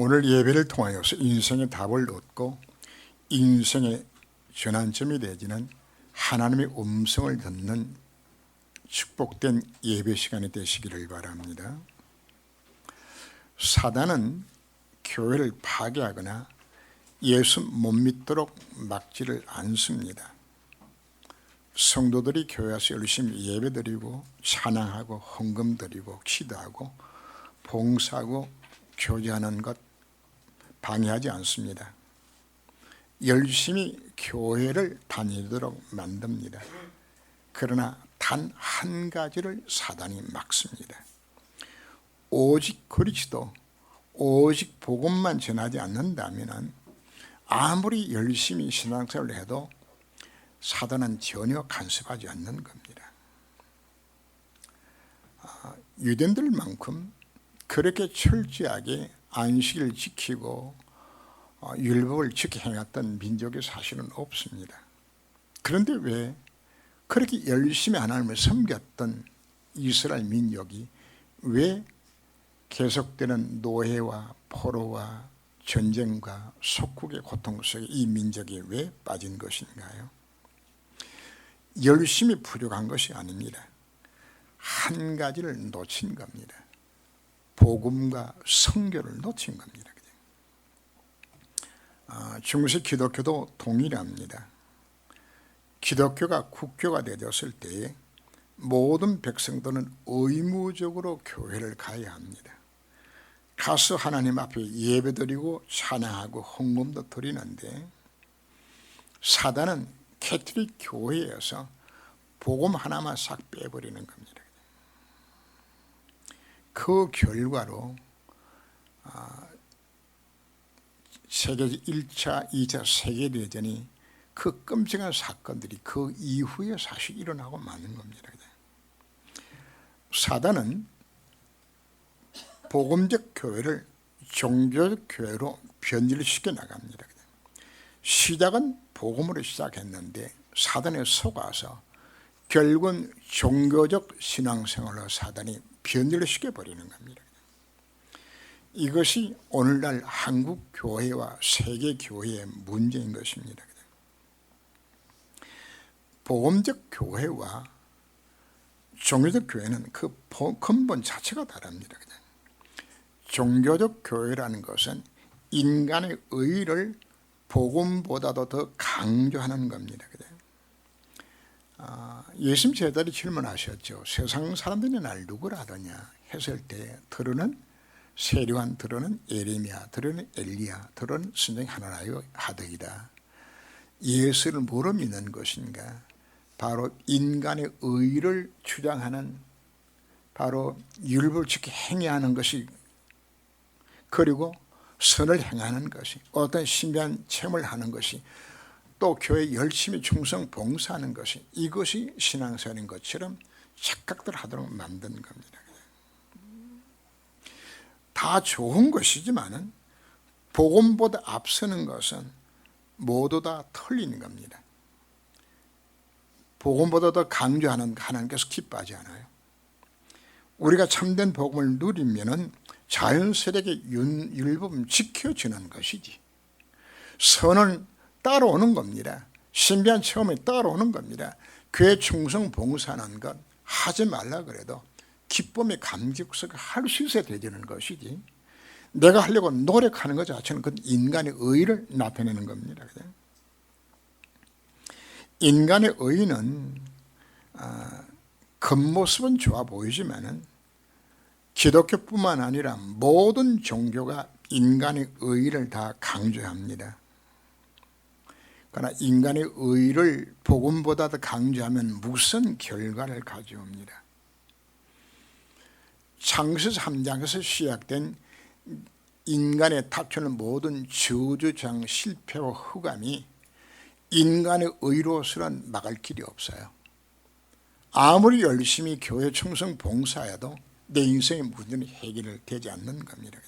오늘 예배를 통하여서 인생의 답을 얻고 인생의 전환점이 되지는 하나님의 음성을 듣는 축복된 예배 시간이 되시기를 바랍니다. 사단은 교회를 파괴하거나 예수 못 믿도록 막지를 않습니다. 성도들이 교회 와서 열심히 예배드리고 찬양하고 헌금드리고 기도하고 봉사하고 교제하는 것 방해하지 않습니다. 열심히 교회를 다니도록 만듭니다. 그러나 단 한 가지를 사단이 막습니다. 오직 그리스도, 오직 복음만 전하지 않는다면 아무리 열심히 신앙생활을 해도 사단은 전혀 간섭하지 않는 겁니다. 유대인들만큼 그렇게 철저하게 안식일을 지키고 율법을 지켜 행했던 민족이 사실은 없습니다. 그런데 왜 그렇게 열심히 하나님을 섬겼던 이스라엘 민족이 왜 계속되는 노예와 포로와 전쟁과 속국의 고통 속에 이 민족이 왜 빠진 것인가요? 열심히 부족한 것이 아닙니다. 한 가지를 놓친 겁니다. 복음과 선교를 놓친 겁니다. 중세 기독교도 동일합니다. 기독교가 국교가 되었을 때에 모든 백성들은 의무적으로 교회를 가야 합니다. 가서 하나님 앞에 예배드리고 찬양하고 헌금도 드리는데 사단은 캐톨릭 교회에서 복음 하나만 싹 빼버리는 겁니다. 그 결과로 세계 1차, 2차 세계대전이 그 끔찍한 사건들이 그 이후에 사실 일어나고 마는 겁니다. 사단은 복음적 교회를 종교적 교회로 변질시켜 나갑니다. 시작은 복음으로 시작했는데 사단에 속아서 결국은 종교적 신앙생활로 사단이 변질시켜 버리는 겁니다. 이것이 오늘날 한국 교회와 세계 교회의 문제인 것입니다. 복음적 교회와 종교적 교회는 그 근본 자체가 다릅니다. 종교적 교회라는 것은 인간의 의를 복음보다도 더 강조하는 겁니다. 예수님 제자들이 질문하셨죠. 세상 사람들이 날 누구라 하더냐 했을 때 들으는 세류한 들으는 예레미야, 들으는 엘리야, 들으는 선생이 하나라요 하더이다. 예수를 뭐로 믿는 것인가? 바로 인간의 의를 주장하는 바로 율법을 지켜 행해하는 것이 그리고 선을 행하는 것이 어떤 신비한 체험을 하는 것이 또 교회에 열심히 충성 봉사하는 것이 이것이 신앙생활인 것처럼 착각들 하도록 만든 겁니다. 다 좋은 것이지만은 복음보다 앞서는 것은 모두 다 틀린 겁니다. 복음보다 더 강조하는 하나님께서 기뻐하지 않아요. 우리가 참된 복음을 누리면은 자연스럽게 율법은 지켜지는 것이지. 선은 따라오는 겁니다. 신비한 체험이 따라오는 겁니다. 교회 충성 봉사하는 것 하지 말라 그래도 기쁨의 감격 속에 할 수 있어야 되는 것이지. 내가 하려고 노력하는 것 자체는 그 인간의 의를 나타내는 겁니다. 인간의 의는 겉모습은 좋아 보이지만은 기독교뿐만 아니라 모든 종교가 인간의 의를 다 강조합니다. 그러나 인간의 의를 복음보다 더 강조하면 무슨 결과를 가져옵니다. 창세기 3장에서 시작된 인간의 닥치는 모든 저주장 실패와 흑암이 인간의 의로서는 막을 길이 없어요. 아무리 열심히 교회 충성 봉사해도 내 인생의 문제는 해결이 되지 않는 겁니다.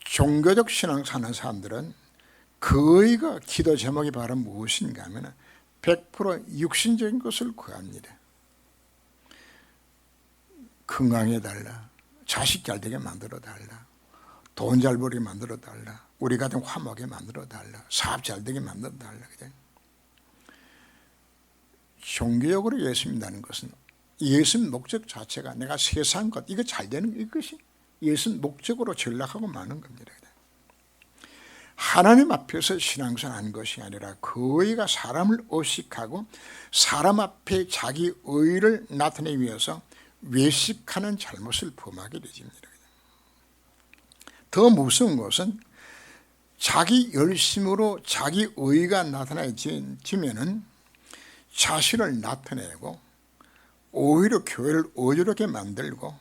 종교적 신앙 사는 사람들은 그 의가 기도 제목이 바로 무엇인가 하면 100% 육신적인 것을 구합니다. 건강해달라, 자식 잘 되게 만들어달라, 돈 잘 벌게 만들어 달라, 우리 가정 화목하게 만들어 달라, 사업 잘 되게 만들어 달라. 종교적으로 예수 믿는다는 것은 예수 목적 자체가 내가 세상 것 이거 잘 되는 이것이 예수 목적으로 전락하고 마는 겁니다. 하나님 앞에서 신앙생활 하는 것이 아니라 그의가 사람을 의식하고 사람 앞에 자기 의를 나타내기 위해서 외식하는 잘못을 범하게 되집니다. 더 무서운 것은 자기 열심으로 자기 의가 나타나지면은 자신을 나타내고 오히려 교회를 어지럽게 만들고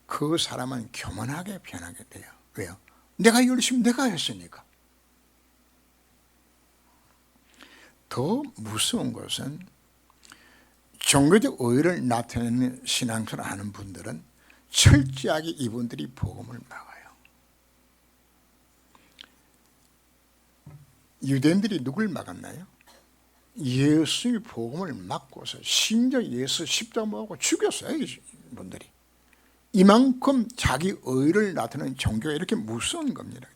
그 사람은 교만하게 변하게 돼요. 왜요? 내가 열심히 내가 했으니까. 더 무서운 것은 종교적 의를 나타내는 신앙생활을 하는 분들은 철저하게 이분들이 복음을 막아요. 유대인들이 누굴 막았나요? 예수의 복음을 막고서 심지어 예수 십자가 모아고 죽였어요. 이분들이. 이만큼 자기 의를 나타내는 종교가 이렇게 무서운 겁니다.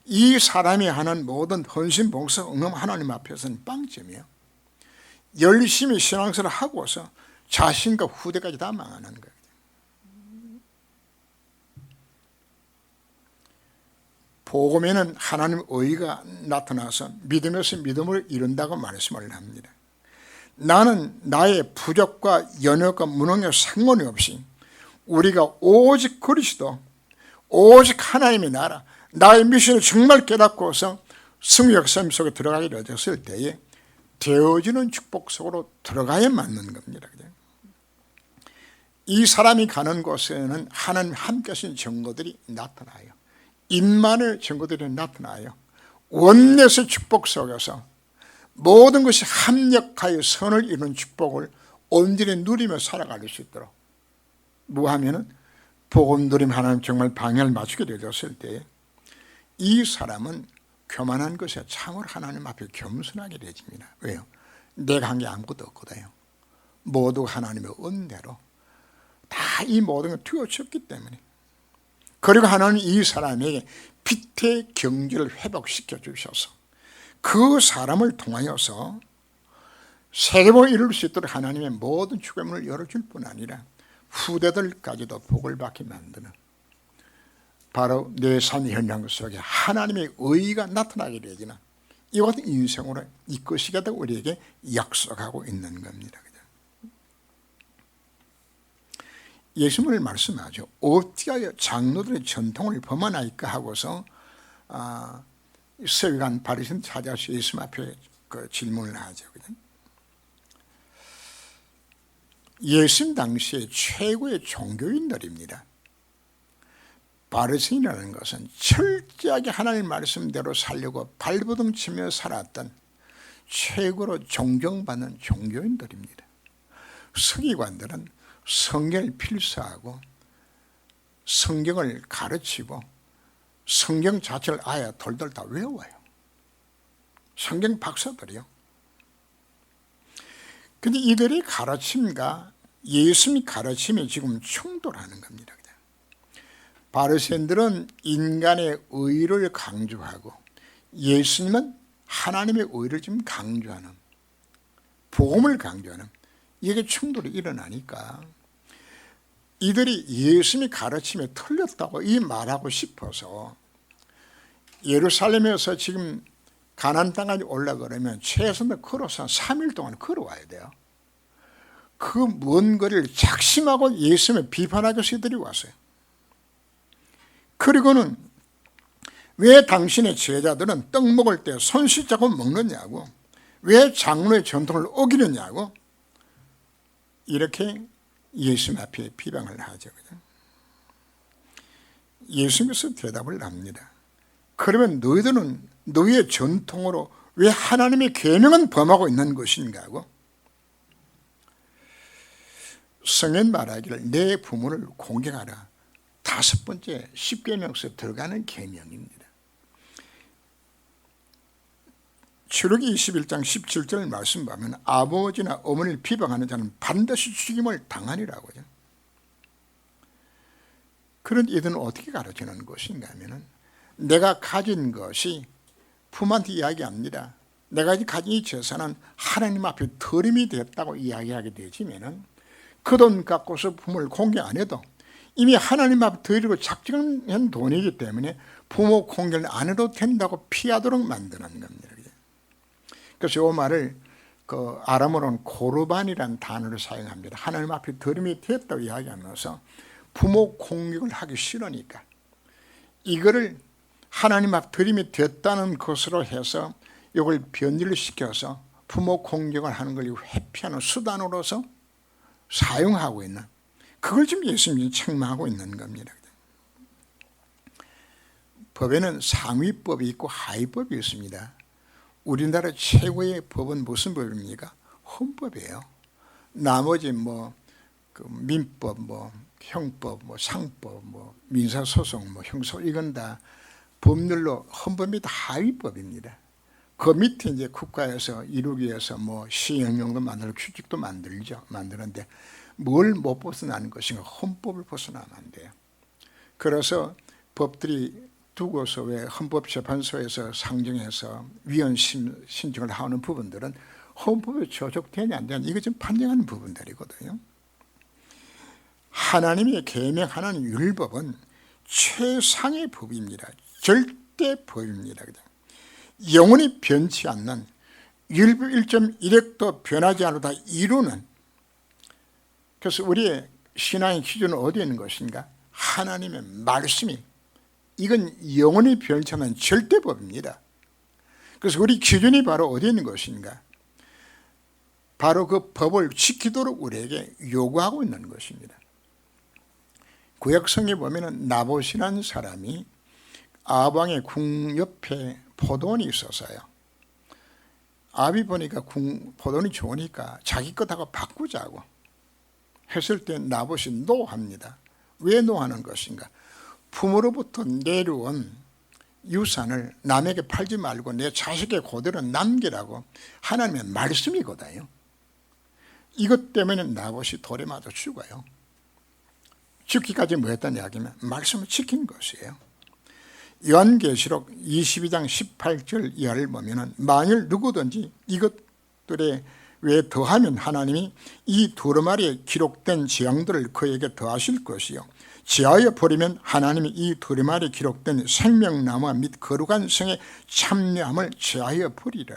이 사람이 하는 모든 헌신, 봉사, 응답 하나님 앞에서는 빵점이에요. 열심히 신앙생활을 하고서 자신과 후대까지 다 망하는 거예요. 복음에는 하나님의 의가 나타나서 믿음에서 믿음을 이룬다고 말씀을 합니다. 나는 나의 부족과 연약과 무능에 상관이 없이 우리가 오직 그리스도, 오직 하나님의 나라, 나의 미션을 정말 깨닫고서 승리 역사 속에 들어가게 되었을 때에 되어지는 축복 속으로 들어가야 맞는 겁니다. 이 사람이 가는 곳에는 하나님 함께 하신 증거들이 나타나요. 임만의 증거들이 나타나요. 원내에서 축복 속에서 모든 것이 합력하여 선을 이루는 축복을 온전히 누리며 살아갈 수 있도록 뭐하면은 복음 누림 하나님 정말 방향을 맞추게 되었을 때 이 사람은 교만한 것에 참으로 하나님 앞에 겸손하게 되집니다. 왜요? 내가 한 게 아무것도 없거든요. 모두 하나님의 은혜로 다 이 모든 걸 투여쳤기 때문에. 그리고 하나님 이 사람에게 빛의 경지를 회복시켜 주셔서 그 사람을 통하여서 세계복을 이룰 수 있도록 하나님의 모든 축복의 문을 열어줄 뿐 아니라 후대들까지도 복을 받게 만드는 바로 내 삶의 현장 속에 하나님의 의가 나타나게 되지만 이와 같은 인생으로 이끄시겠다고 우리에게 약속하고 있는 겁니다. 예수님을 말씀하죠. 어떻게 하여 장로들의 전통을 범하나이까 하고서 서기관 바리새인 찾아서 예수님 앞에 그 질문을 하죠. 예수님 당시에 최고의 종교인들입니다. 바리새인이라는 것은 철저하게 하나님 말씀대로 살려고 발버둥 치며 살았던 최고로 존경받는 종교인들입니다. 서기관들은 성경을 필사하고 성경을 가르치고 성경 자체를 아예 돌돌 다 외워요. 성경 박사들이요. 근데 이들의 가르침과 예수님의 가르침이 지금 충돌하는 겁니다. 바리새인들은 인간의 의를 강조하고 예수님은 하나님의 의를 지금 강조하는, 복음을 강조하는, 이게 충돌이 일어나니까 이들이 예수님의 가르침에 틀렸다고 이 말하고 싶어서 예루살렘에서 지금 가나안 땅까지 올라가려면 최소한 걸어서 3일 동안 걸어와야 돼요. 그 먼 거리를 작심하고 예수님을 비판하기 위해서 이들이 왔어요. 그리고는 왜 당신의 제자들은 떡 먹을 때 손 씻자고 먹느냐고, 왜 장로의 전통을 어기느냐고 이렇게 예수님 앞에 비방을 하죠. 예수님께서 대답을 합니다. 그러면 너희들은 너희의 전통으로 왜 하나님의 계명은 범하고 있는 것인가 하고, 성경 말하기를 내 부모를 공경하라 5번째 10계명에서 들어가는 계명입니다. 출애굽기 21장 17절 말씀 보면 아버지나 어머니를 비방하는 자는 반드시 죽임을 당하리라고요. 그런 이들은 어떻게 가르치는 것인가 하면은 내가 가진 것이 부모한테 이야기합니다. 내가 가진 이 재산은 하나님 앞에 들임이 됐다고 이야기하게 되지면은 그 돈 갖고서 부모를 공개 안 해도 이미 하나님 앞에 드리고 작정한 돈이기 때문에 부모 공개를 안 해도 된다고 피하도록 만드는 겁니다. 그래서 이 말을 그 아람어로는 고르반이라는 단어를 사용합니다. 하나님 앞에 들임이 됐다고 이야기하면서 부모 공격을 하기 싫으니까 이거를 하나님 앞 들임이 됐다는 것으로 해서 이걸 변질을 시켜서 부모 공격을 하는 걸 회피하는 수단으로서 사용하고 있는, 그걸 지금 예수님이 책망하고 있는 겁니다. 법에는 상위법이 있고 하위법이 있습니다. 우리나라 최고의 법은 무슨 법입니까? 헌법이에요. 나머지 그 민법, 형법, 상법, 민사소송, 형소, 이건 다 법률로 헌법이 다 하위법입니다. 그 밑에 이제 국가에서 이루기 위해서 시행령도 만들고 규칙도 만드는데 뭘 못 벗어나는 것인가? 헌법을 벗어나면 안 돼요. 그래서 법들이 두고서 왜 헌법재판소에서 상정해서 위헌 신청을 하는 부분들은 헌법에 저촉되냐 안 되냐, 이거 지금 판정하는 부분들이거든요. 하나님이 계명하는 율법은 최상의 법입니다. 절대 법입니다. 영원히 변치 않는 율법 1.1획도 변하지 않고 다 이루는, 그래서 우리의 신앙의 기준은 어디에 있는 것인가? 하나님의 말씀이, 이건 영원히 변치 않는 절대법입니다. 그래서 우리 기준이 바로 어디에 있는 것인가? 바로 그 법을 지키도록 우리에게 요구하고 있는 것입니다. 구약성에 보면은 나봇이라는 사람이 아합왕의 궁 옆에 포도원이 있었어요. 아합이 보니까 포도원이 좋으니까 자기 것하고 바꾸자고 했을 때 나봇이 노합니다. 왜 노하는 것인가? 부모로부터 내려온 유산을 남에게 팔지 말고 내 자식의 그대로 남기라고 하나님의 말씀이거든요. 이것 때문에 나봇이 돌에 맞아 죽어요. 죽기까지 뭐 했다는 이야기면 말씀을 지킨 것이에요. 요한계시록 22장 18절 이하를 보면 만일 누구든지 이것들에 왜 더하면 하나님이 이 두루마리에 기록된 재앙들을 그에게 더하실 것이요, 제하여 버리면 하나님이 이 두루마리에 기록된 생명나무와 및 거룩한 성의 참여함을 제하여 버리라.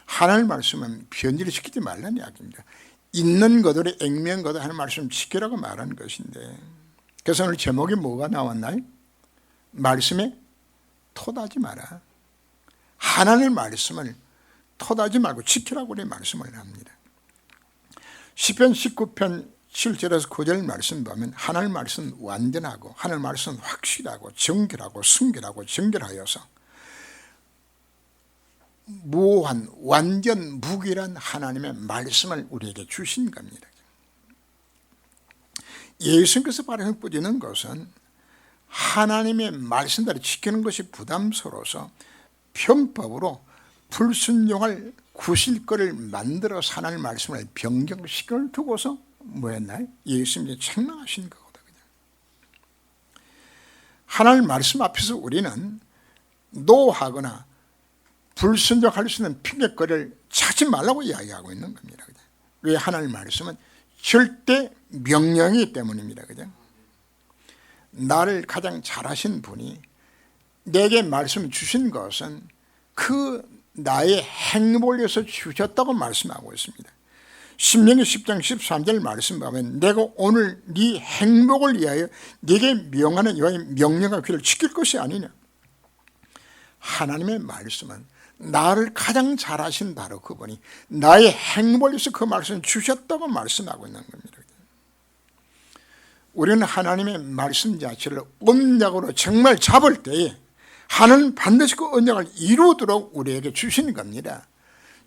하나님 말씀은 변질을 시키지 말라는 이야기입니다. 있는 것들의 액면 것들 하는 말씀 지키라고 말한 것인데, 그래서 오늘 제목이 뭐가 나왔나요? 말씀에 토하지 마라. 하나님의 말씀을 토하지 말고 지키라고 우리 말씀을 합니다. 시편 19편 7절에서 9절 말씀 보면 하나님의 말씀은 완전하고 하나님의 말씀은 확실하고 정결하고 순결하고 정결하여서 무한 완전 무결한 하나님의 말씀을 우리에게 주신 겁니다. 예수님께서 바로 뿌리는 것은 하나님의 말씀대로 지키는 것이 부담스러워서 편법으로 불순종할 구실거리를 만들어서 하나님의 말씀을 변경시켜 두고서 뭐 했나요? 예수님이 책망하신 거거든요. 하나님의 말씀 앞에서 우리는 노하거나 불순종할 수 있는 핑계거리를 찾지 말라고 이야기하고 있는 겁니다. 왜? 하나님의 말씀은 절대 명령이기 때문입니다. 그죠? 나를 가장 잘하신 분이 내게 말씀을 주신 것은 그 나의 행복을 위해서 주셨다고 말씀하고 있습니다. 신명기 10장 13절 말씀 보면 내가 오늘 네 행복을 위하여 네게 명하는 여호와의 명령과 규례를 지킬 것이 아니냐. 하나님의 말씀은 나를 가장 잘하신 바로 그분이 나의 행복을 위해서 그 말씀을 주셨다고 말씀하고 있는 겁니다. 우리는 하나님의 말씀 자체를 언약으로 정말 잡을 때에 하나님 반드시 그 언약을 이루도록 우리에게 주시는 겁니다.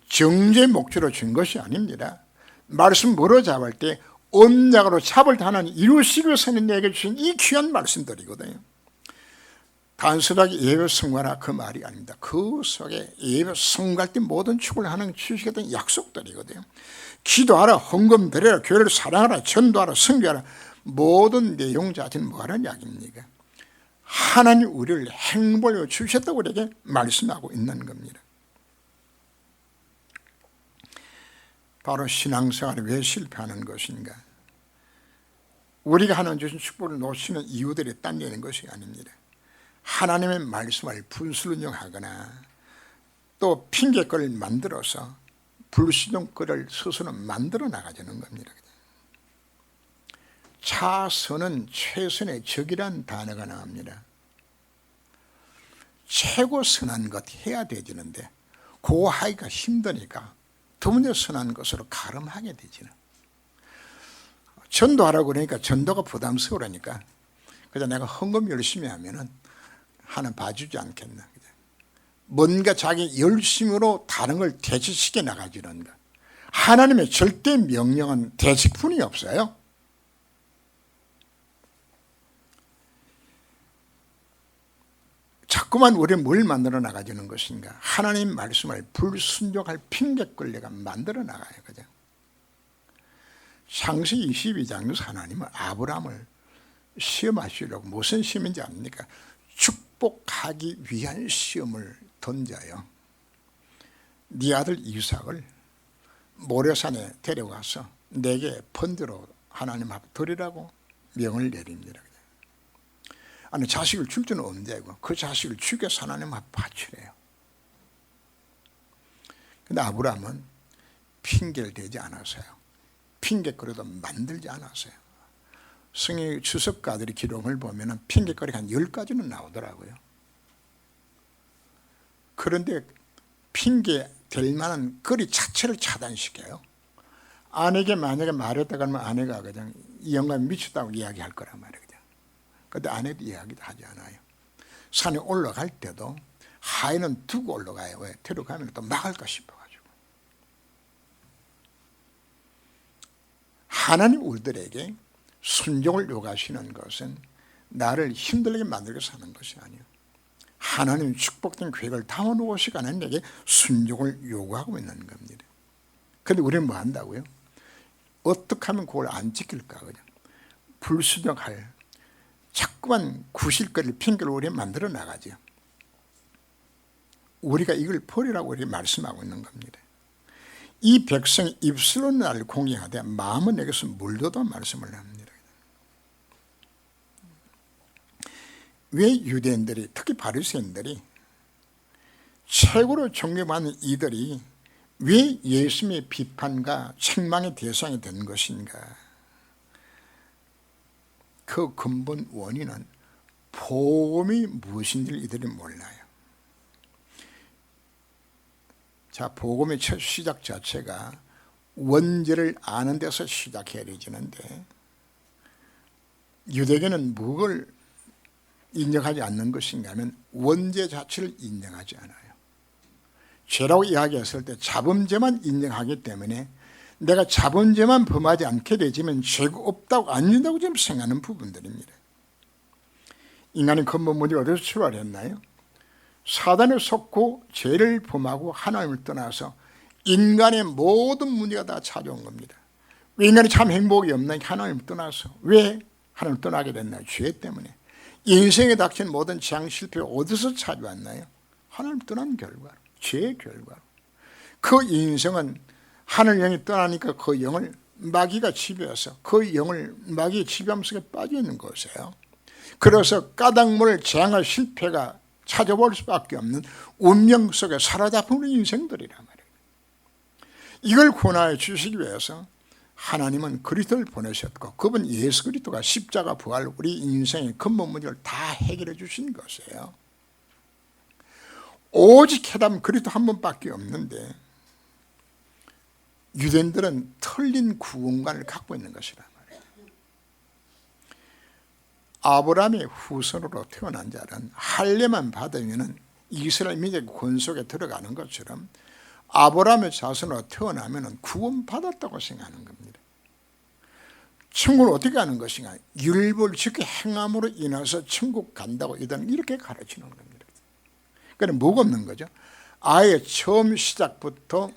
정죄의 목적으로 준 것이 아닙니다. 말씀 뭐로 잡을 때 언약으로 잡을 때 하나님 이루시기 위해서는 내게 주신 이 귀한 말씀들이거든요. 단순하게 예배 성가라 그 말이 아닙니다. 그 속에 예배 성가할 때 모든 축을 하는 주시겠다는 약속들이거든요. 기도하라, 헌금 드려라, 교회를 사랑하라, 전도하라, 선교하라, 모든 내용 자체는 뭐하는 이야기입니까? 하나님 우리를 행복을 주셨다고 우리에게 말씀하고 있는 겁니다. 바로 신앙생활이 왜 실패하는 것인가? 우리가 하나님 주신 축복을 놓치는 이유들이 딴 것이 아닙니다. 하나님의 말씀을 불순종하거나 또 핑계거리를 만들어서 불순종거리를 스스로 만들어 나가자는 겁니다. 차선은 최선의 적이란 단어가 나옵니다. 최고 선한 것 해야 되지는데 그거 하기가 힘드니까 두 번째 선한 것으로 가름하게 되지는. 전도하라고 그러니까 전도가 부담스러우니까 그래서 내가 헌금 열심히 하면은 하나 봐주지 않겠나. 뭔가 자기 열심으로 다른 걸 대체시켜 나가지는 것. 하나님의 절대 명령은 대식분이 없어요. 자꾸만 우리는 뭘 만들어 나가지는 것인가? 하나님 말씀을 불순종할 핑계거리가 만들어 나가요. 그죠? 창세기 22장에서 하나님은 아브라함을 시험하시려고 무슨 시험인지 압니까? 축복하기 위한 시험을 던져요. 네 아들 이삭을 모래산에 데려가서 내게 번제로 하나님 앞에 드리라고 명을 내립니다. 아니 자식을 줄 줄은 없는데 그 자식을 죽여서 하나님 앞에 바치래요. 근데 아브라함은 핑계를 대지 않았어요. 핑계거리도 만들지 않았어요. 성의 주석가들의 기록을 보면 핑계거리가 한 10가지는 나오더라고요. 그런데 핑계 될 만한 거리 자체를 차단시켜요. 아내에게 만약에 말했다고 하면 아내가 그냥 이 영감이 미쳤다고 이야기할 거란 말이에요. 그런데 아내도 이야기도 하지 않아요. 산에 올라갈 때도 하인은 두고 올라가요. 왜? 데려가면 또 막을까 싶어가지고. 하나님 우리들에게 순종을 요구하시는 것은 나를 힘들게 만들게 사는 것이 아니에요. 하나님 축복된 계획을 담아놓으시고 하나님 내게 순종을 요구하고 있는 겁니다. 그런데 우리는 뭐 한다고요? 어떻게 하면 그걸 안 지킬까? 그냥 불순종할 자꾸만 구실거리를 핑계로 우리가 만들어 나가죠. 우리가 이걸 버리라고 우리가 말씀하고 있는 겁니다. 이 백성이 입술로 나를 공경하되 마음은 내게서 물도다 말씀을 합니다. 왜 유대인들이 특히 바리새인들이 최고로 존경받는 이들이 왜 예수님의 비판과 책망의 대상이 된 것인가? 그 근본 원인은 복음이 무엇인지를 이들이 몰라요. 자, 복음의 첫 시작 자체가 원죄를 아는 데서 시작해야 되는데 유대교는 무엇을 인정하지 않는 것인가 하면 원죄 자체를 인정하지 않아요. 죄라고 이야기했을 때 자범죄만 인정하기 때문에 내가 자범죄만 범하지 않게 되지만 죄가 없다고 안 된다고 지금 생각하는 부분들입니다. 인간의 근본 문제가 어디서 출발했나요? 사단에 속고 죄를 범하고 하나님을 떠나서 인간의 모든 문제가 다 찾아온 겁니다. 왜 인간이 참 행복이 없나? 하나님을 떠나서. 왜 하나님을 떠나게 됐나요? 죄 때문에. 인생에 닥친 모든 재앙 실패가 어디서 찾아왔나요? 하나님을 떠난 결과로, 죄의 결과로. 그 인생은 하늘 영이 떠나니까 그 영을 마귀가 지배해서 그 영을 마귀의 지배함 속에 빠져 있는 것이에요. 그래서 까닭물 재앙의 실패가 찾아볼 수밖에 없는 운명 속에 사로잡히는 인생들이란 말이에요. 이걸 구원하여 주시기 위해서 하나님은 그리스도를 보내셨고 그분 예수 그리스도가 십자가 부활 우리 인생의 근본 문제를 다 해결해 주신 것이에요. 오직 해답은 그리스도 한 번밖에 없는데 유대인들은 틀린 구원관을 갖고 있는 것이란 말이에요. 아브라함의 후손으로 태어난 자는 할례만 받으면 이스라엘 민족의 권속에 들어가는 것처럼 아브라함의 자손으로 태어나면 구원받았다고 생각하는 겁니다. 천국을 어떻게 가는 것인가? 율법을 행함으로 인해서 천국 간다고 이들은 이렇게 가르치는 겁니다. 그러니까 뭐가 없는 거죠? 아예 처음 시작부터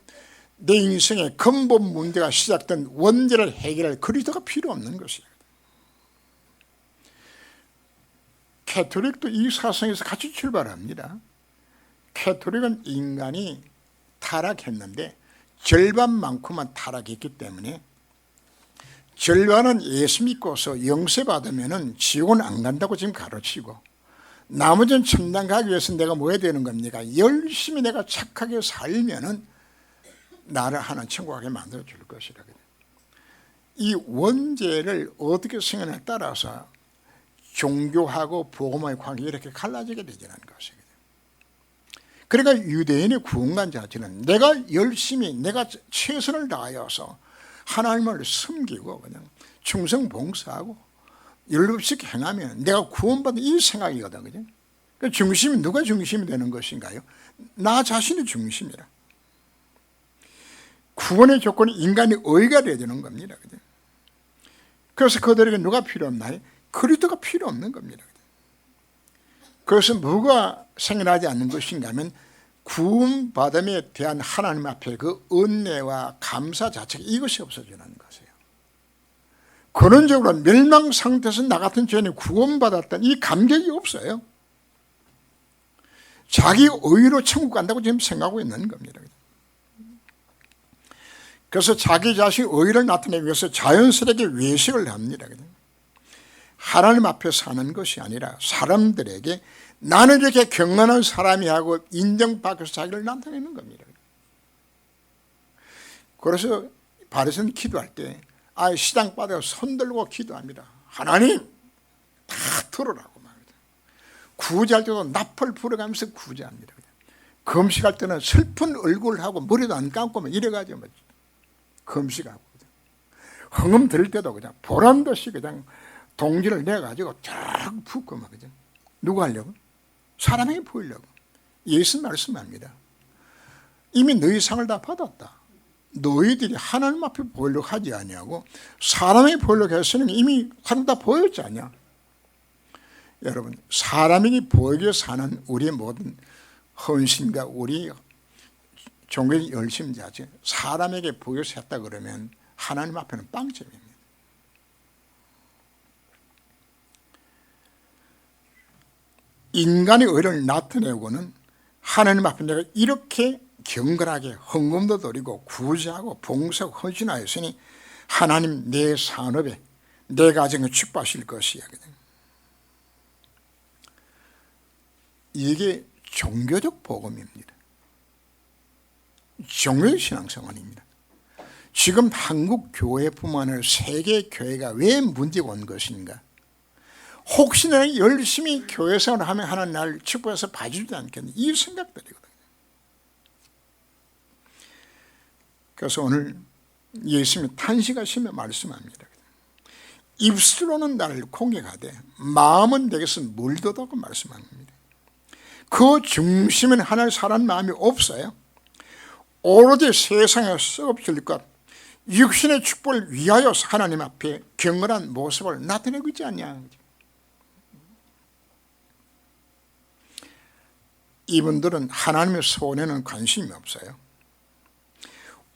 내 인생의 근본 문제가 시작된 원죄를 해결할 그리스도가 필요 없는 것이에요. 캐톨릭도 이 사상에서 같이 출발합니다. 캐톨릭은 인간이 타락했는데 절반만큼만 타락했기 때문에 절반은 예수 믿고서 영세받으면 지옥은 안 간다고 지금 가르치고, 나머지는 천당 가기 위해서 내가 뭐 해야 되는 겁니까? 열심히 내가 착하게 살면은 나를 하나님 천국 가게 만들어 줄 것이라. 이 원죄를 어떻게 생각하냐에 따라서 종교하고 복음의 관계가 이렇게 갈라지게 되지는 것이거든요. 그러니까 유대인의 구원관 자체는 내가 열심히 내가 최선을 다하여서 하나님을 섬기고 그냥 충성봉사하고 열법식 행하면 내가 구원받는 이 생각이거든. 그죠? 그러니까 중심이 누가 중심이 되는 것인가요? 나 자신이 중심이라. 구원의 조건이 인간이 의가 되어야 되는 겁니다. 그죠? 그래서 그들에게 누가 필요 없나요? 그리스도가 필요 없는 겁니다. 그래서 뭐가 생겨나지 않는 것인가 하면 구원받음에 대한 하나님 앞에 그 은혜와 감사 자체가 이것이 없어지는 것이에요. 근원적으로 멸망 상태에서 나 같은 죄인이 구원받았다는 이 감격이 없어요. 자기 의로 천국 간다고 지금 생각하고 있는 겁니다. 그래서 자기 자신의 의를 나타내기 위해서 자연스럽게 외식을 합니다. 하나님 앞에 사는 것이 아니라 사람들에게 나는 이렇게 경건한 사람이 하고 인정받아서 자기를 나타내는 겁니다. 그래서 바리새인은 기도할 때 시당 바닥에 손 들고 기도합니다. 하나님 다 들으라고 말합니다. 구제할 때도 나팔 불어가면서 구제합니다. 금식할 때는 슬픈 얼굴을 하고 머리도 안 감고 이래가지고 금식하고, 흥음 들을 때도 그냥 보란듯이 그냥 동지를 내가지고 쫙 붓고 막 그죠? 누가 하려고? 사람에게 보이려고. 예수 말씀합니다. 이미 너희 상을 다 받았다. 너희들이 하나님 앞에 보이려고 하지 아니하고 사람에게 보이려고 했으니 이미 하나님 다 보였지 않냐? 여러분, 사람에게 보이게 사는 우리의 모든 헌신과 우리 종교의 열심 자체, 사람에게 보여서 했다 그러면 하나님 앞에는 빵점입니다. 인간의 의를 나타내고는 하나님 앞에 내가 이렇게 경건하게 헌금도 드리고 구제하고 봉사하고 헌신하였으니 하나님 내 산업에 내 가정에 축복하실 것이야. 이게 종교적 복음입니다. 종교의 신앙생활입니다. 지금 한국 교회뿐만 아니라 세계 교회가 왜 문제가 온 것인가? 혹시 내가 열심히 교회 생활을 하면 하나님 나를 축복해서 봐주지 않겠니? 이 생각들이거든요. 그래서 오늘 예수님이 탄식하시며 말씀합니다. 입술로는 나를 공격하되 마음은 내게서 물도다고 말씀합니다. 그 중심은 하나님 사람 마음이 없어요. 오로지 세상에 썩어질 것, 육신의 축복을 위하여 하나님 앞에 경건한 모습을 나타내고 있지 않냐. 이분들은 하나님의 소원에는 관심이 없어요.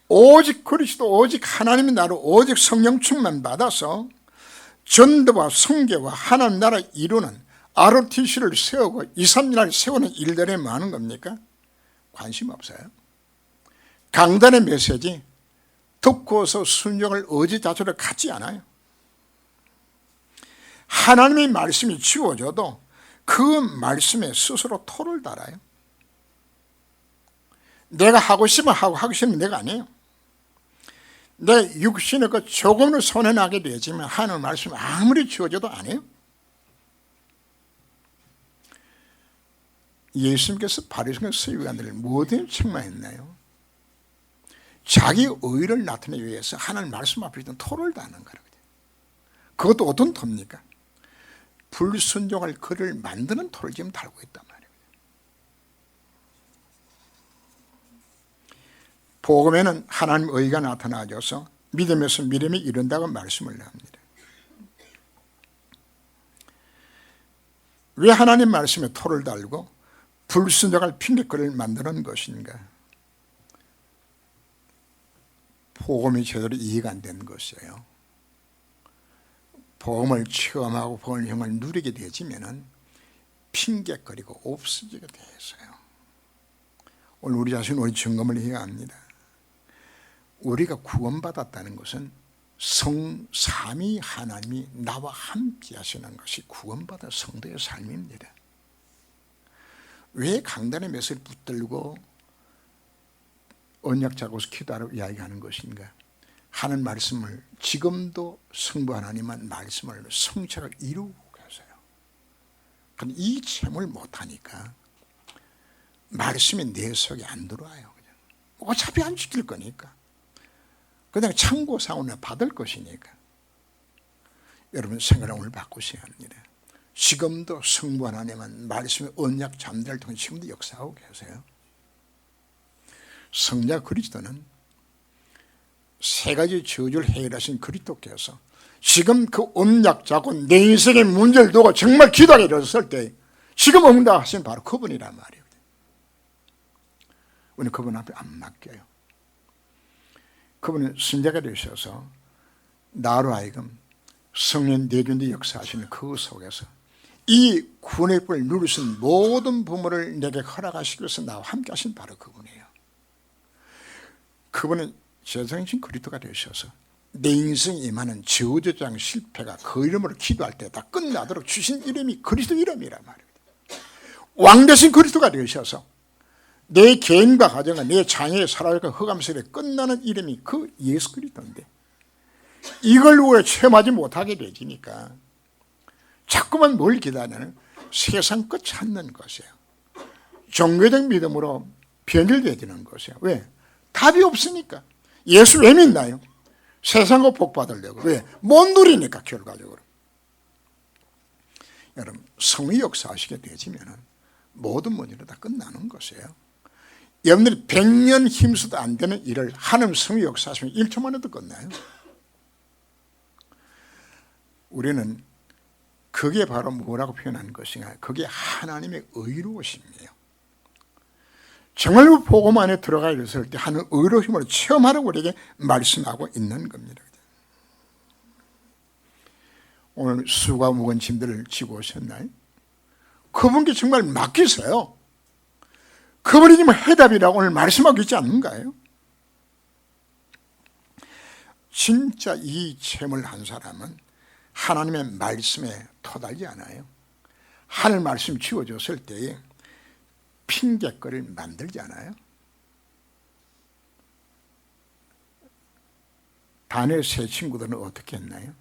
오직 그리스도, 오직 하나님의 나로 오직 성령 충만 받아서 전도와 선교와 하나님 나라 이루는 ROTC를 세우고 2, 3년을 세우는 일들에 뭐 하는 겁니까? 관심 없어요. 강단의 메시지 듣고서 순종을 의지 자체를 갖지 않아요. 하나님의 말씀이 지워져도 그 말씀에 스스로 토를 달아요. 내가 하고 싶으면 하고 하기 싫으면 내가 안 해요. 내 육신의 그 조금을 손해나게 되지만 하나님 말씀 아무리 지워져도 안 해요. 예수님께서 바리새인과 서기관들을 뭐든 책망했나요? 자기 의를 나타내기 위해서 하나님 말씀 앞에 있던 토를 다하는 거거든요. 그것도 어떤 토입니까? 불순종할 그를 만드는 토를 지금 달고 있단 말이에요. 복음에는 하나님 의가 나타나줘서 믿음에서 믿음이 이른다고 말씀을 합니다. 왜 하나님 말씀에 토를 달고 불순종할 핑계거리를 만드는 것인가? 복음이 제대로 이해가 안 된 것이에요. 복음을 체험하고 복음을 누리게 되지면은 핑계거리고 없어지게 되었어요. 오늘 우리 자신 우리 점검을 해야 합니다. 우리가 구원받았다는 것은 성삼위 하나님이 나와 함께 하시는 것이 구원받은 성도의 삶입니다. 왜 강단의 맷을 붙들고 언약 잡고서 기도하라고 이야기하는 것인가? 하는 말씀을 지금도 성부 하나님만 말씀을 성취를 이루고 계세요. 그런데 이 체험을 못하니까 말씀이 내 속에 안 들어와요. 그냥. 어차피 안 지킬 거니까. 그냥 참고 사오면 받을 것이니까. 여러분 생각을 바꾸셔야 합니다. 지금도 성부 하나님은 말씀의 언약 잠들을 통해 지금도 역사하고 계세요. 성자 그리스도는 세 가지 저주를 해결하신 그리스도께서 지금 그 언약 잡고 내 인생의 문제를 두고 정말 기도하게 되었을 때 지금 응답하신 바로 그분이란 말이에요. 우리는 그분 앞에 안 맡겨요. 그분은 신자가 되셔서 나로 하여금 성령 내균의 역사하시는 그 속에서 이 구원의 복을 누릴 수 있는 모든 부모를 내게 허락하시기 위해서 나와 함께 하신 바로 그분이에요. 그분은 세상신 그리스도가 되셔서 내 인생에 임하는 저주장 실패가 그 이름으로 기도할 때 다 끝나도록 주신 이름이 그리스도 이름이란 말입니다. 왕 대신 그리스도가 되셔서 내 개인과 가정과 내 자녀의 살아가는 허감설에 끝나는 이름이 그 예수 그리스도인데 이걸 왜 체험하지 못하게 되지니까 자꾸만 뭘 기다리는 세상 끝 찾는 것이에요. 종교적 믿음으로 변질되어지는 것이에요. 왜? 답이 없으니까. 예수 왜 믿나요? 세상과 복 받으려고. 왜? 못 누리니까 결과적으로. 여러분 성의 역사하시게 되지면 모든 문제는 다 끝나는 것이에요. 여러분들이 100년 힘써도 안 되는 일을 하나님 성의 역사하시면 1초 만에도 끝나요. 우리는 그게 바로 뭐라고 표현하는 것인가? 그게 하나님의 의로우심이에요. 정말로 복음 안에 들어가 있을 때 하는 의로우심을 체험하라고 우리에게 말씀하고 있는 겁니다. 오늘 수고가 무거운 짐들을 지고 오셨나요? 그분께 정말 맡기세요. 그분이 지금 해답이라고 오늘 말씀하고 있지 않는가요? 진짜 이 체험을 한 사람은 하나님의 말씀에 토달지 않아요. 하늘 말씀 지워줬을 때에 핑계거리를 만들지 않아요. 다니엘 세 친구들은 어떻게 했나요?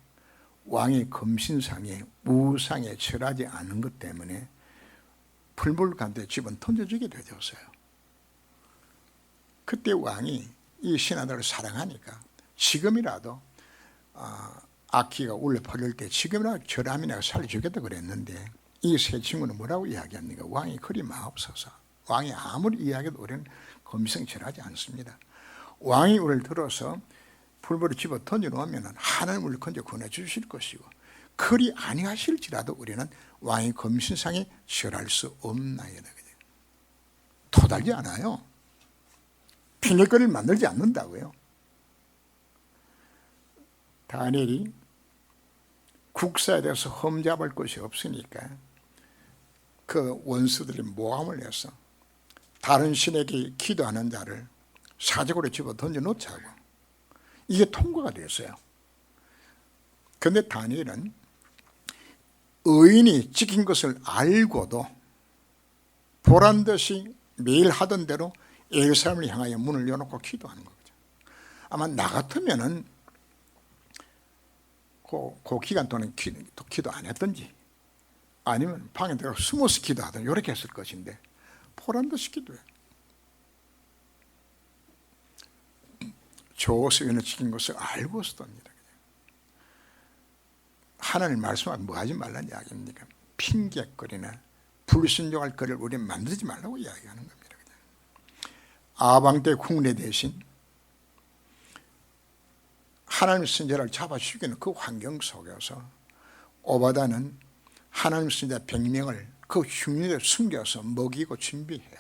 왕의 검신상에 우상에 절하지 않은 것 때문에 불불간에 집은 던져주게 되었어요. 그때 왕이 이 신하들을 사랑하니까 지금이라도 악기가 울려 퍼질 때 지금이라도 절함이나 살려주겠다 그랬는데 이 세 친구는 뭐라고 이야기합니까? 왕이 그리 마옵소서. 왕이 아무리 이야기해도 우리는 검성 절하지 않습니다. 왕이 우리를 들어서 불불을 집어 던져놓으면 하나님 우리를 건져 구원해주실 것이고 그리 아니하실지라도 우리는 왕의 검신상에 절할 수 없나이다. 토달지 않아요. 핑계거리를 만들지 않는다고요. 다니엘이 국사에 대해서 험잡을 것이 없으니까 그 원수들이 모함을 해서 다른 신에게 기도하는 자를 사적으로 집어 던져놓자고 이게 통과가 됐어요. 그런데 다니엘은 의인이 지킨 것을 알고도 보란듯이 매일 하던 대로 예루살렘을 향하여 문을 열어놓고 기도하는 거죠. 아마 나 같으면은 그 기간 동안 기도 안 했든지 아니면 방에 들어가 숨어서 기도하든지 이렇게 했을 것인데 보란듯이 기도해. 좋아서 의인을 지킨 것을 알고서 봅니다. 하나님 말씀하면 뭐 하지 말라는 이야기입니까? 핑계거리나 불순종할 거를 우리는 만들지 말라고 이야기하는 겁니다. 아방 때 국내 대신 하나님 선지자를 잡아 죽이는 그 환경 속에서 오바다는 하나님 선지자 100명을 그 흉년에 숨겨서 먹이고 준비해요.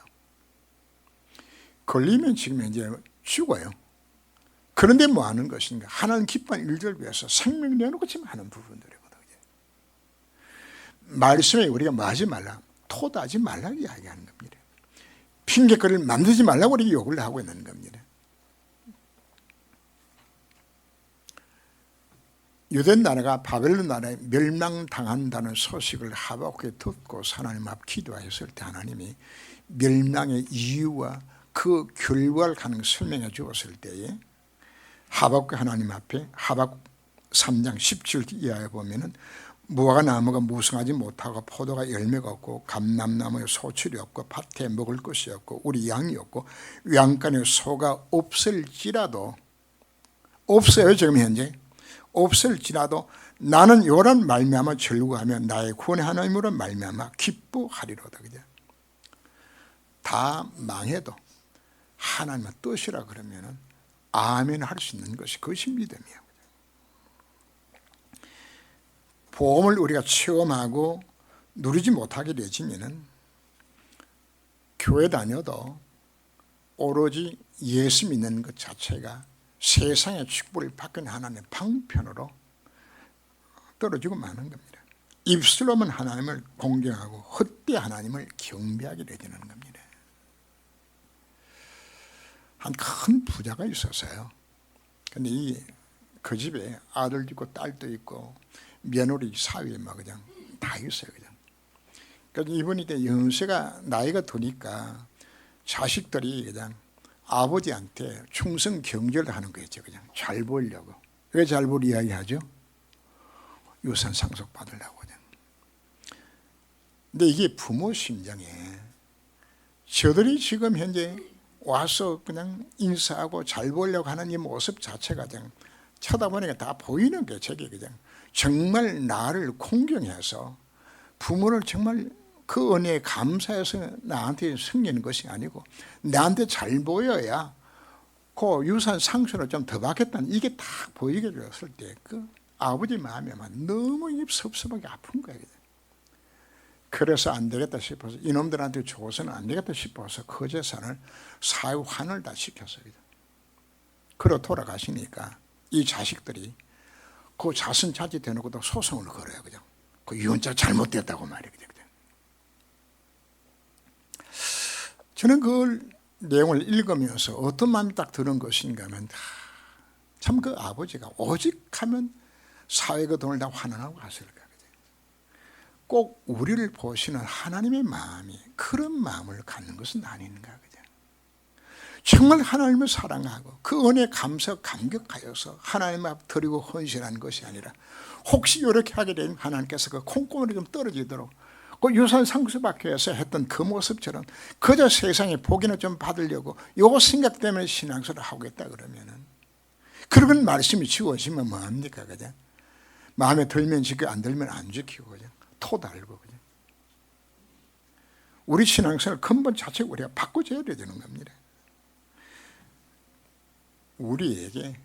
걸리면 지금 이제 죽어요. 그런데 뭐 하는 것인가? 하나님 기뻐하는 일들을 위해서 생명을 내놓고 지금 하는 부분들이거든요. 말씀에 우리가 뭐 하지 말라? 토다하지 말라고 이야기하는 겁니다. 핑계거리를 만들지 말라고 우리 욕을 하고 있는 겁니다. 유대 나라가 바벨론 나라에 멸망당한다는 소식을 하박국이 듣고 하나님 앞 기도하였을 때 하나님이 멸망의 이유와 그 결과를 가능 설명해 주었을 때에 하박국 하나님 앞에 하박국 3장 17절 이하에 보면은 무화과 나무가 무성하지 못하고 포도가 열매가 없고 감람나무에 소출이 없고 밭에 먹을 것이 없고 우리 양이 없고 외양간에 소가 없을지라도 없어요. 지금 현재 없을지라도 나는 요런 말미암아 즐거워하며 나의 구원의 하나님으로 말미암아 기뻐하리로다. 그죠? 다 망해도 하나님의 뜻이라 그러면은 아멘 할 수 있는 것이 그것이 믿음이에요. 복음을 우리가 체험하고 누리지 못하게 되지면은 교회 다녀도 오로지 예수 믿는 것 자체가 세상의 축복을 받는 하나님의 방편으로 떨어지고 마는 겁니다. 입술로만 하나님을 공경하고 헛되이 하나님을 경배하게 되는 겁니다. 한 큰 부자가 있었어요. 근데 그 집에 아들도 있고 딸도 있고 며느리 사위에 막 그냥 다 있어요. 그냥. 그러니까 이분이 연세가 나이가 드니까 자식들이 그냥 아버지한테 충성 경절을 하는 거였죠. 그냥 잘 보려고. 왜 잘 보려 이야기하죠? 유산 상속 받으려고 그냥. 근데 이게 부모 심정에 저들이 지금 현재 와서 그냥 인사하고 잘 보려고 하는 이 모습 자체가 그냥 쳐다보니까 다 보이는 게 저게 그냥 정말 나를 공경해서 부모를 정말 그 은혜에 감사해서 나한테 섬기는 것이 아니고 나한테 잘 보여야 그 유산 상속을 좀 더 받겠다는 이게 딱 보이게 되었을 때 그 아버지 마음에만 너무 섭섭하게 아픈 거예요. 그래서 안 되겠다 싶어서 이놈들한테 줘서는 안 되겠다 싶어서 그 재산을 사유환을 다 시켰어요. 그러 돌아가시니까 이 자식들이 그 자선 자지 대놓고도 소송을 걸어요. 그냥 그 유언자 잘못됐다고 말이에요. 저는 그 내용을 읽으면서 어떤 마음이 딱 드는 것인가 하면 참 그 아버지가 오직 하면 사회가 돈을 다 환원하고 갔을까. 꼭 우리를 보시는 하나님의 마음이 그런 마음을 갖는 것은 아닌가. 정말 하나님을 사랑하고 그 은혜에 감격하여서 하나님 앞 드리고 헌신한 것이 아니라 혹시 이렇게 하게 되면 하나님께서 그 콩고물이 좀 떨어지도록 그 유산 상속받기 위해서 했던 그 모습처럼 그저 세상에 복이나 좀 받으려고 요 생각 때문에 신앙생활을 하겠다 그러면은 그러면 말씀이 지워지면 뭐합니까? 그죠? 마음에 들면 지키고 안 들면 안 지키고 그죠? 토 달고 그죠? 우리 신앙생활 근본 자체가 우리가 바꿔줘야 되는 겁니다. 우리에게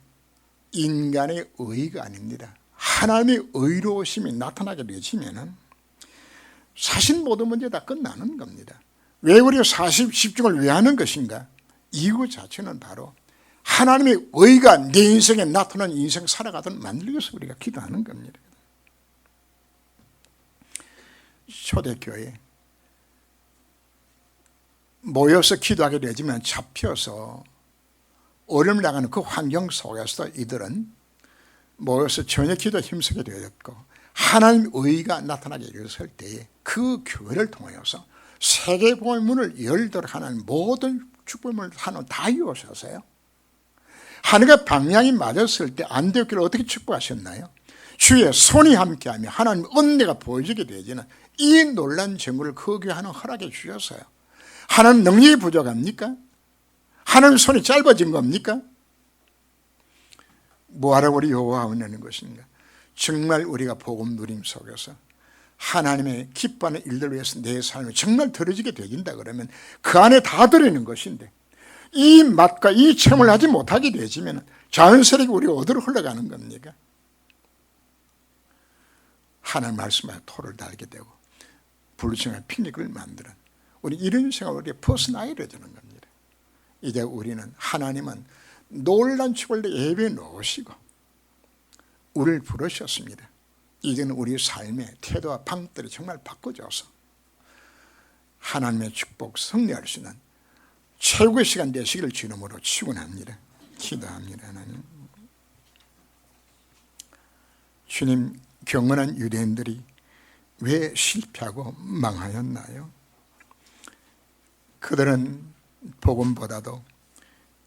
인간의 의가 아닙니다. 하나님의 의로우심이 나타나게 되지면은 사실 모든 문제 다 끝나는 겁니다. 왜 우리가 40집중을 왜 하는 것인가? 이유 자체는 바로 하나님의 의가 내 인생에 나타나는 인생 살아가도록 만들기 위해서 우리가 기도하는 겁니다. 초대교회 모여서 기도하게 되지만 잡혀서 어려움 나가는 그 환경 속에서 이들은 모여서 전혀 기도에 힘쓰게 되었고 하나님의 의가 나타나게 되었을 때에 그 교회를 통하여서 세계복음의 문을 열도록 하는 모든 축복을 하나님 다 이루셨어요. 하늘과 방향이 맞았을 때 안디옥교를 어떻게 축복하셨나요? 주의 손이 함께하며 하나님 은혜가 보여지게 되지는 이 놀란 정부를 그 교회 하나님 허락해 주셨어요. 하나님 능력이 부족합니까? 하나님 손이 짧아진 겁니까? 뭐하라고 우리 요구하는 것인가? 정말 우리가 복음 누림 속에서 하나님의 기뻐하는 일들을 위해서 내 삶이 정말 들어지게 되긴다 그러면 그 안에 다 들어있는 것인데 이 맛과 이 체험을 하지 못하게 되지면 자연스럽게 우리가 어디로 흘러가는 겁니까? 하나님 말씀에 토를 달게 되고 불순한 핑계를 만드는 우리 이런 생각을 우리가 벗어나야 되는 겁니다. 이제 우리는 하나님은 놀란 축복을 예배에 놓으시고 우리를 부르셨습니다. 이제는 우리 삶의 태도와 방법들이 정말 바꿔져서 하나님의 축복 승리할 수 있는 최고의 시간 되시기를 주님으로 축원합니다. 기도합니다. 하나님, 주님, 경건한 유대인들이 왜 실패하고 망하였나요? 그들은 복음보다도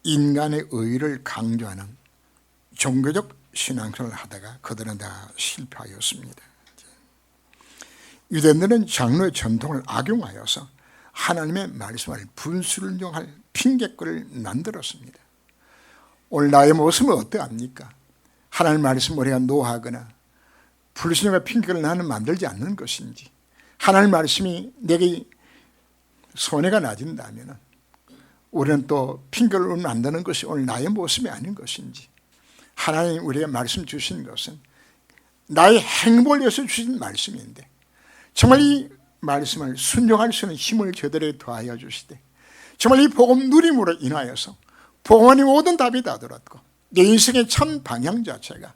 인간의 의의를 강조하는 종교적 신앙생활을 하다가 그들은 다 실패하였습니다. 유대인들은 장로의 전통을 악용하여서 하나님의 말씀을 분순종할 핑계거리를 만들었습니다. 오늘 나의 모습은 어떠합니까? 하나님 말씀 우리가 노하거나 불순종의 핑계를 나는 만들지 않는 것인지, 하나님 말씀이 내게 손해가 낮은다면 우리는 또 핑계를 만드는 것이 오늘 나의 모습이 아닌 것인지, 하나님 우리에게 말씀 주신 것은 나의 행복을 위해서 주신 말씀인데 정말 이 말씀을 순종할 수 있는 힘을 저들에게 더하여 주시되, 정말 이 복음 누림으로 인하여서 복음의 모든 답이 다 들었고 내 인생의 참 방향 자체가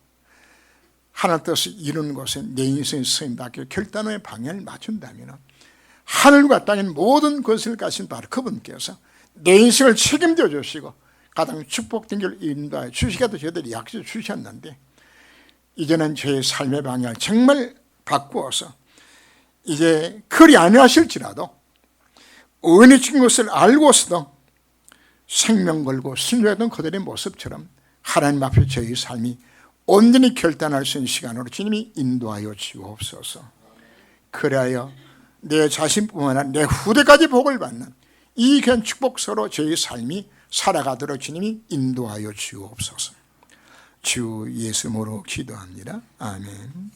하나님 뜻을 이루는 것에 내 인생의 스님답게 결단의 방향을 맞춘다면 하늘과 땅의 모든 것을 가신 바로 그분께서 내 인생을 책임져 주시고 가장 축복된 길을 인도하여 주시기도 저들이 약속 주셨는데, 이제는 제 삶의 방향을 정말 바꾸어서 이제 그리 아니하실지라도 의인이 죽은 것을 알고서도 생명 걸고 순종했던 그들의 모습처럼 하나님 앞에 저희 삶이 온전히 결단할 수 있는 시간으로 주님이 인도하여 주옵소서. 그래야 내 자신뿐만 아니라 내 후대까지 복을 받는 이 귀한 축복서로 저희 삶이 살아가도록 주님이 인도하여 주옵소서. 주 예수님으로 기도합니다. 아멘.